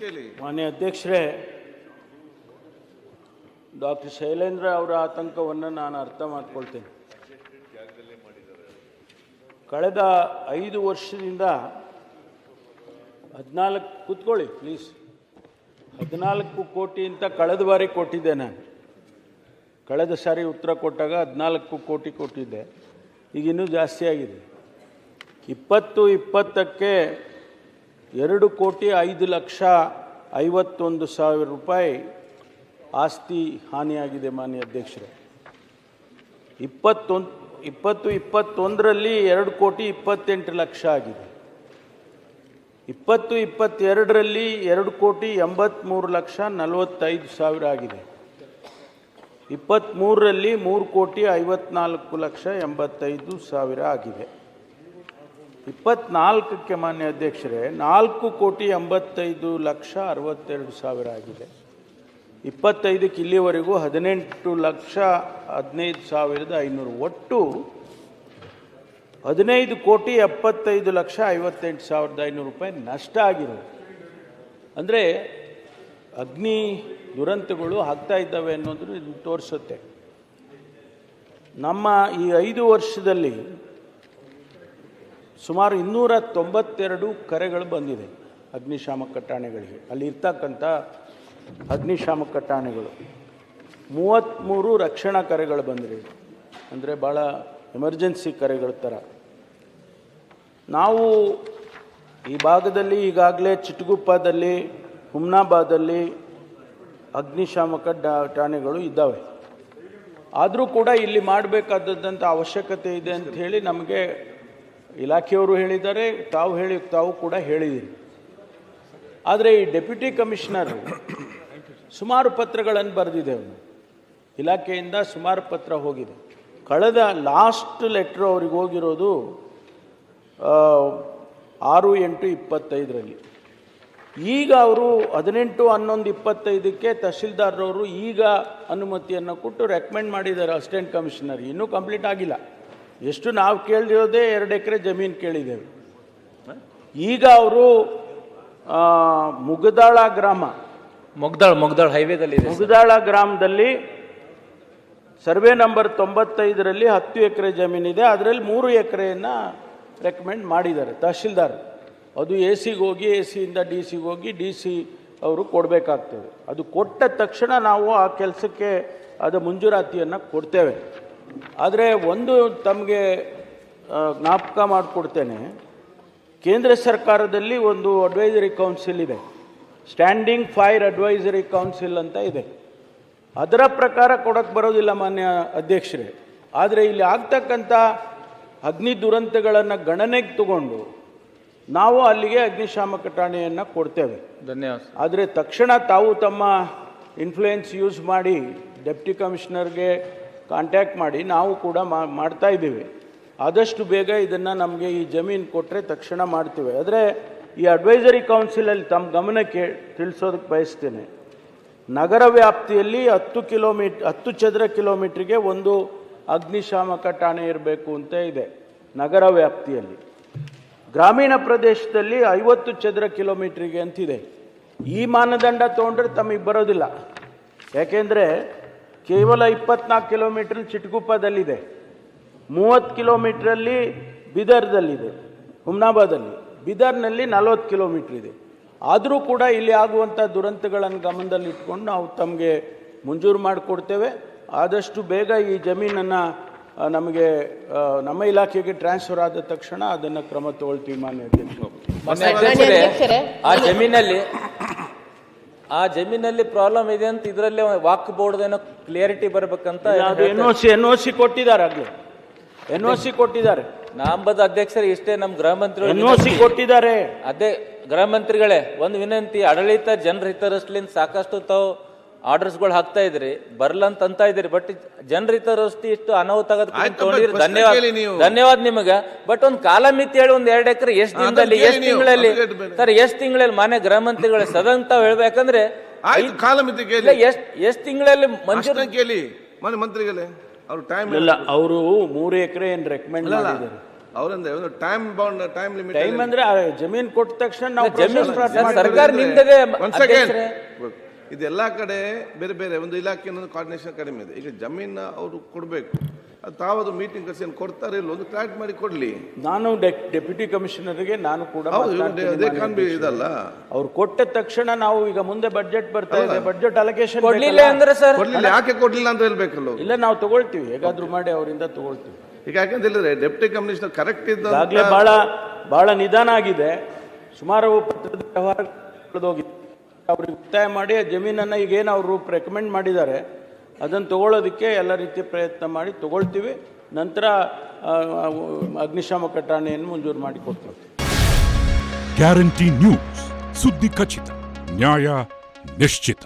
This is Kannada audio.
ಕೇಳಿ. ಮಾನ್ಯ ಅಧ್ಯಕ್ಷರೇ, ಡಾಕ್ಟರ್ ಶೈಲೇಂದ್ರ ಅವರ ಆತಂಕವನ್ನು ನಾನು ಅರ್ಥ ಮಾಡ್ಕೊಳ್ತೇನೆ. ಕಳೆದ 5 ವರ್ಷದಿಂದ 14 ಕೂತ್ಕೊಳ್ಳಿ ಪ್ಲೀಸ್ 14 ಕೋಟಿ ಅಂತ ಕಳೆದ ಬಾರಿ ಕೊಟ್ಟಿದ್ದೆ. ನಾನು ಕಳೆದ ಸಾರಿ ಉತ್ತರ ಕೊಟ್ಟಾಗ 14 ಕೋಟಿ ಕೊಟ್ಟಿದ್ದೆ. ಈಗ ಇನ್ನೂ ಜಾಸ್ತಿ ಆಗಿದೆ. 2020ಕ್ಕೆ 2,05,51,000 ರೂಪಾಯಿ ಆಸ್ತಿ ಹಾನಿಯಾಗಿದೆ ಮಾನ್ಯ ಅಧ್ಯಕ್ಷರೇ. 2021ರಲ್ಲಿ 2,28,00,000 ಆಗಿದೆ. 2022ರಲ್ಲಿ 2,83,45,000 ಆಗಿದೆ. 23ರಲ್ಲಿ 3,54,85,000 ಆಗಿದೆ. 24ಕ್ಕೆ ಮಾನ್ಯ ಅಧ್ಯಕ್ಷರೇ 4,85,62,000 ಆಗಿದೆ. 25ಕ್ಕೆ ಇಲ್ಲಿವರೆಗೂ 18,15,500 ಒಟ್ಟು 15,75,58,500 ರೂಪಾಯಿ ನಷ್ಟ ಆಗಿರೋದು. ಅಂದರೆ ಅಗ್ನಿ ದುರಂತಗಳು ಆಗ್ತಾ ಇದ್ದಾವೆ ಅನ್ನೋದು ಇದು ತೋರಿಸುತ್ತೆ. ನಮ್ಮ ಈ 5 ವರ್ಷದಲ್ಲಿ ಸುಮಾರು 292 ಕರೆಗಳು ಬಂದಿದೆ ಅಗ್ನಿಶಾಮಕ ಠಾಣೆಗಳಿಗೆ. ಅಲ್ಲಿ ಇರ್ತಕ್ಕಂಥ ಅಗ್ನಿಶಾಮಕ ಠಾಣೆಗಳು 33 ರಕ್ಷಣಾ ಕರೆಗಳು ಬಂದಿವೆ. ಅಂದರೆ ಭಾಳ ಎಮರ್ಜೆನ್ಸಿ ಕರೆಗಳ ಥರ. ನಾವು ಈ ಭಾಗದಲ್ಲಿ ಈಗಾಗಲೇ ಚಿಟಗುಪ್ಪದಲ್ಲಿ, ಹುಮ್ನಾಬಾದಲ್ಲಿ ಅಗ್ನಿಶಾಮಕ ಠಾಣೆಗಳು ಇದ್ದಾವೆ. ಆದರೂ ಕೂಡ ಇಲ್ಲಿ ಮಾಡಬೇಕಾದಂಥ ಅವಶ್ಯಕತೆ ಇದೆ ಅಂತ ಹೇಳಿ ನಮಗೆ ಇಲಾಖೆಯವರು ಹೇಳಿದ್ದಾರೆ, ತಾವು ಕೂಡ ಹೇಳಿದ್ದೀರಿ. ಆದರೆ ಈ ಡೆಪ್ಯೂಟಿ ಕಮಿಷನರ್ ಸುಮಾರು ಪತ್ರಗಳನ್ನು ಬರೆದಿದ್ದೇವೆ. ಇಲಾಖೆಯಿಂದ ಸುಮಾರು ಪತ್ರ ಹೋಗಿದೆ. ಕಳೆದ ಲಾಸ್ಟ್ ಲೆಟ್ರ್ ಅವ್ರಿಗೆ ಹೋಗಿರೋದು 6/8/25ರಲ್ಲಿ. ಈಗ ಅವರು 18/11/25ಕ್ಕೆ ತಹಶೀಲ್ದಾರ್ರವರು ಈಗ ಅನುಮತಿಯನ್ನು ಕೊಟ್ಟು ರೆಕಮೆಂಡ್ ಮಾಡಿದ್ದಾರೆ ಅಸಿಸ್ಟೆಂಟ್ ಕಮಿಷನರ್. ಇನ್ನೂ ಕಂಪ್ಲೀಟ್ ಆಗಿಲ್ಲ. ಎಷ್ಟು ನಾವು ಕೇಳಿರೋದೇ 2 ಎಕರೆ ಜಮೀನು ಕೇಳಿದ್ದೇವೆ. ಈಗ ಅವರು ಮುಗದಾಳ ಗ್ರಾಮ, ಮುಗದಾಳ ಹೈವೇದಲ್ಲಿ, ಮುಗದಾಳ ಗ್ರಾಮದಲ್ಲಿ ಸರ್ವೆ ನಂಬರ್ 95ರಲ್ಲಿ 10 ಎಕರೆ ಜಮೀನಿದೆ. ಅದರಲ್ಲಿ 3 ಎಕರೆಯನ್ನು ರೆಕಮೆಂಡ್ ಮಾಡಿದ್ದಾರೆ ತಹಶೀಲ್ದಾರ್. ಅದು ಎಸಿಗೆ ಹೋಗಿ, ಎಸಿಯಿಂದ ಡಿಸಿಗೆ ಹೋಗಿ, ಡಿಸಿ ಅವರು ಕೊಡಬೇಕಾಗ್ತದೆ. ಅದು ಕೊಟ್ಟ ತಕ್ಷಣ ನಾವು ಆ ಕೆಲಸಕ್ಕೆ ಅದು ಮಂಜೂರಾತಿಯನ್ನು ಕೊಡ್ತೇವೆ. ಆದರೆ ಒಂದು ತಮಗೆ ಜ್ಞಾಪಕ ಮಾಡಿಕೊಡ್ತೇನೆ, ಕೇಂದ್ರ ಸರ್ಕಾರದಲ್ಲಿ ಒಂದು ಅಡ್ವೈಸರಿ ಕೌನ್ಸಿಲ್ ಇದೆ, ಸ್ಟ್ಯಾಂಡಿಂಗ್ ಫೈರ್ ಅಡ್ವೈಸರಿ ಕೌನ್ಸಿಲ್ ಅಂತ ಇದೆ. ಅದರ ಪ್ರಕಾರ ಕೊಡೋಕ್ಕೆ ಬರೋದಿಲ್ಲ ಮಾನ್ಯ ಅಧ್ಯಕ್ಷರೇ. ಆದರೆ ಇಲ್ಲಿ ಆಗ್ತಕ್ಕಂಥ ಅಗ್ನಿ ದುರಂತಗಳನ್ನು ಗಣನೆಗೆ ತಗೊಂಡು ನಾವು ಅಲ್ಲಿಗೆ ಅಗ್ನಿಶಾಮಕ ಠಾಣೆಯನ್ನು ಕೊಡ್ತೇವೆ. ಧನ್ಯವಾದ. ಆದರೆ ತಕ್ಷಣ ತಾವು ತಮ್ಮ ಇನ್ಫ್ಲೂಯೆನ್ಸ್ ಯೂಸ್ ಮಾಡಿ ಡೆಪ್ಟಿ ಕಮಿಷನರ್ಗೆ ಕಾಂಟ್ಯಾಕ್ಟ್ ಮಾಡಿ ನಾವು ಕೂಡ ಮಾಡ್ತಾ ಇದ್ದೀವಿ. ಆದಷ್ಟು ಬೇಗ ಇದನ್ನು ನಮಗೆ ಈ ಜಮೀನು ಕೊಟ್ಟರೆ ತಕ್ಷಣ ಮಾಡ್ತೀವಿ. ಆದರೆ ಈ ಅಡ್ವೈಸರಿ ಕೌನ್ಸಿಲಲ್ಲಿ ತಮ್ಮ ಗಮನಕ್ಕೆ ತಿಳಿಸೋದಕ್ಕೆ ಬಯಸ್ತೇನೆ, ನಗರ ವ್ಯಾಪ್ತಿಯಲ್ಲಿ 10 ಚದರ ಕಿಲೋಮೀಟ್ರಿಗೆ ಒಂದು ಅಗ್ನಿಶಾಮಕ ಠಾಣೆ ಇರಬೇಕು ಅಂತ ಇದೆ ನಗರ ವ್ಯಾಪ್ತಿಯಲ್ಲಿ. ಗ್ರಾಮೀಣ ಪ್ರದೇಶದಲ್ಲಿ 50 ಚದರ ಕಿಲೋಮೀಟ್ರಿಗೆ ಅಂತಿದೆ. ಈ ಮಾನದಂಡ ತೊಗೊಂಡ್ರೆ ತಮಗೆ ಬರೋದಿಲ್ಲ. ಯಾಕೆಂದರೆ ಕೇವಲ 24 ಕಿಲೋಮೀಟ್ರ್ ಚಿಟಗುಪ್ಪದಲ್ಲಿದೆ, 30 ಕಿಲೋಮೀಟ್ರಲ್ಲಿ ಬೀದರ್ದಲ್ಲಿದೆ, ಹುಮ್ನಾಬಾದಲ್ಲಿ. ಬೀದರ್ನಲ್ಲಿ 40 ಕಿಲೋಮೀಟ್ರ್ ಇದೆ. ಆದರೂ ಕೂಡ ಇಲ್ಲಿ ಆಗುವಂಥ ದುರಂತಗಳನ್ನು ಗಮನದಲ್ಲಿ ಇಟ್ಕೊಂಡು ನಾವು ತಮಗೆ ಮಂಜೂರು ಮಾಡಿಕೊಡ್ತೇವೆ. ಆದಷ್ಟು ಬೇಗ ಈ ಜಮೀನನ್ನು ನಮಗೆ ನಮ್ಮ ಇಲಾಖೆಗೆ ಟ್ರಾನ್ಸ್ಫರ್ ಆದ ತಕ್ಷಣ ಅದನ್ನು ಕ್ರಮ ತಗೊಳ್ತೀವಿ ಮಾನ್ಯ ಅಧ್ಯಕ್ಷರೇ. ಆ ಜಮೀನಲ್ಲಿ ಪ್ರಾಬ್ಲಮ್ ಇದೆ ಅಂತ ಇದರಲ್ಲಿ ವಾಕ್ ಬೋರ್ಡ್ ಏನೋ ಕ್ಲಿಯರಿಟಿ ಬರ್ಬೇಕಂತ NOC ಕೊಟ್ಟಿದ್ದಾರೆ. ಆಗಲೇ NOC ಕೊಟ್ಟಿದ್ದಾರೆ. ನಾಂಬದ ಅಧ್ಯಕ್ಷರೇ, ಇಷ್ಟೇ ನಮ್ಮ ಗೃಹ ಮಂತ್ರಿಗಳು NOC ಕೊಟ್ಟಿದ್ದಾರೆ. ಅದೇ ಗೃಹ ಮಂತ್ರಿಗಳೇ, ಒಂದು ವಿನಂತಿ, ಆಡಳಿತ ಜನರ ಹಿತದೃಷ್ಟಿಯಿಂದ ಸಾಕಷ್ಟು ತಾವು ಆರ್ಡರ್ಸ್ಗಳು ಹಾಕ್ತಾ ಇದ್ರಿ, ಬರ್ಲಂತ ಇದ್ರಿ. ಬಟ್ ಜನರ ಹಿತದೃಷ್ಟಿ ಇಷ್ಟು ಅನಾಹುತ ತಗೊಂಡಿರಿ, ಧನ್ಯವಾದ ನಿಮಗೆ. ಬಟ್ ಒಂದು ಕಾಲಮಿತಿ ಹೇಳಿ, ಒಂದು 2 ಎಕರೆ ಎಷ್ಟು ದಿನದಲ್ಲಿ, ಎಷ್ಟು ತಿಂಗಳಲ್ಲಿ ಸರ್, ಎಷ್ಟು ತಿಂಗಳಲ್ಲಿ ಮಾನ್ಯ ಗೃಹ ಮಂತ್ರಿಗಳೇ ಸದನ್ ತಾವು ಹೇಳ್ಬೇಕಂದ್ರೆ ಎಷ್ಟು ತಿಂಗಳಲ್ಲಿ ಮಂಜೂರು ಕೇಳಿ ಮಾನ್ಯ ಮಂತ್ರಿಗಳೇ. ಅವರು ಟೈಮ್ ಇಲ್ಲ, ಅವರು 3 ಎಕರೆ ಏನು ರೆಕಮೆಂಡ್ ಮಾಡಿದ್ದಾರೆ. ಅವರಿಂದ ಒಂದು time bound time limit time ಅಂದ್ರೆ ಆ ಜಮೀನ್ ಕೊಟ್ಟ ತಕ್ಷಣ ನಾವು ಜಮೀನು process start ಮಾಡ್ತೀವಿ. ಸರ್ಕಾರ ನಿಮ್ದೇ ಒಂದ್ ಸೆಕೆಂಡ್ ಇದೆಲ್ಲ ಕಡೆ ಬೇರೆ ಬೇರೆ ಒಂದು ಇಲಾಖೆ ಕೋಆರ್ಡಿನೇಷನ್ ಕಡಿಮೆ ಇದೆ. ಈಗ ಜಮೀನ ಅವರು ಕೊಡಬೇಕು, ಅದು ತಾವದು ಮೀಟಿಂಗ್ ಕರ್ಸಿ ಕೊಡ್ತಾರೆ ಇಲ್ಲ ಒಂದು ಕ್ಲಾರಿಟಿ ಮಾಡಿ ಕೊಡ್ಲಿ. ನಾನು ಡೆಪ್ಯೂಟಿ ಕಮಿಷನರ್ಗೆ ನಾನು ಕೂಡ ಅದೇ ಕಾನ್ಬಿ ಇದಲ್ಲ, ಅವ್ರು ಕೊಟ್ಟ ತಕ್ಷಣ ನಾವು ಈಗ ಮುಂದೆ ಬಡ್ಜೆಟ್ ಬರ್ತಾ ಇದೆ, ಬಡ್ಜೆಟ್ ಅಲೋಕೇಶನ್ ಕೊಡ್ಲಿಲ್ಲ ಅಂದ್ರೆ ಸರ್ ಕೊಡ್ಲಿಲ್ಲ, ಯಾಕೆ ಕೊಡ್ಲಿಲ್ಲ ಅಂತ ಹೇಳ್ಬೇಕಲ್ಲ ಅವ್ರು. ಇಲ್ಲ ನಾವು ತಗೊಳ್ತೀವಿ, ಹೇಗಾದ್ರೂ ಮಾಡಿ ಅವರಿಂದ ತಗೊಳ್ತೀವಿ. ಈಗ ಯಾಕಂತ ಹೇಳಿದ್ರೆ ಡೆಪ್ಯೂಟಿ ಕಮಿಷನರ್ ಕರೆಕ್ಟ್ ಇದ್ದ ಈಗಾಗಲೇ ಬಹಳ ನಿಧಾನ ಆಗಿದೆ, ಸುಮಾರು ಪತ್ರದ ವ್ಯವಹಾರ ಕಳೆದೋಗಿದೆ. ಅವ್ರಿಗೆ ಒತ್ತಾಯ ಮಾಡಿ ಆ ಜಮೀನನ್ನು ಈಗೇನು ಅವರು ರೆಕಮೆಂಡ್ ಮಾಡಿದ್ದಾರೆ ಅದನ್ನು ತಗೊಳ್ಳೋದಕ್ಕೆ ಎಲ್ಲ ರೀತಿಯ ಪ್ರಯತ್ನ ಮಾಡಿ ತಗೊಳ್ತೀವಿ. ನಂತರ ಅಗ್ನಿಶಾಮಕ ಠಾಣೆಯನ್ನು ಮಂಜೂರು ಮಾಡಿ ಕೊಡ್ತೀವಿ. ಗ್ಯಾರಂಟಿ ನ್ಯೂಸ್, ಸುದ್ದಿ ಖಚಿತ, ನ್ಯಾಯ ನಿಶ್ಚಿತ.